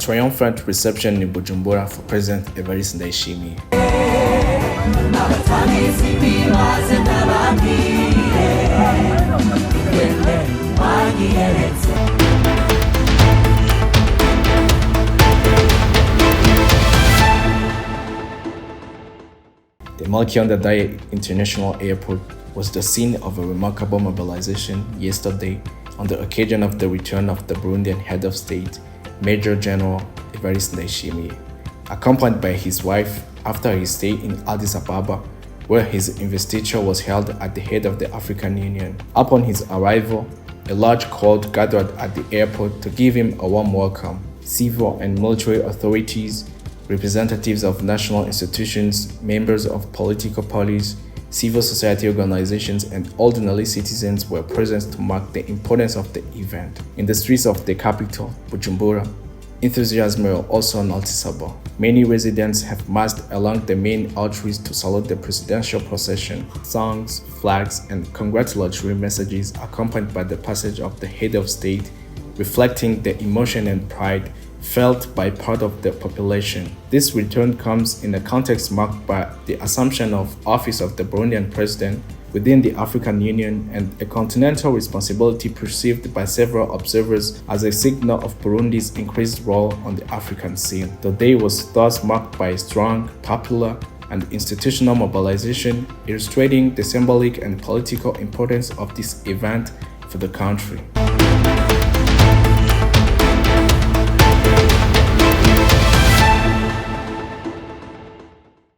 Triumphant reception in Bujumbura for President Évariste Ndayishimiye. The Ndayishimiye International Airport was the scene of a remarkable mobilization yesterday on the occasion of the return of the Burundian head of state, Major General Évariste Ndayishimiye, accompanied by his wife after his stay in Addis Ababa, where his investiture was held at the head of the African Union. Upon his arrival, a large crowd gathered at the airport to give him a warm welcome. Civil and military authorities, representatives of national institutions, members of political parties, civil society organizations, and ordinary citizens were present to mark the importance of the event. In the streets of the capital, Bujumbura, enthusiasm were also noticeable. Many residents have massed along the main arteries to salute the presidential procession. Songs, flags, and congratulatory messages accompanied by the passage of the head of state, reflecting the emotion and pride felt by part of the population. This return comes in a context marked by the assumption of office of the Burundian president within the African Union and a continental responsibility perceived by several observers as a signal of Burundi's increased role on the African scene. The day was thus marked by a strong, popular, and institutional mobilization, illustrating the symbolic and political importance of this event for the country.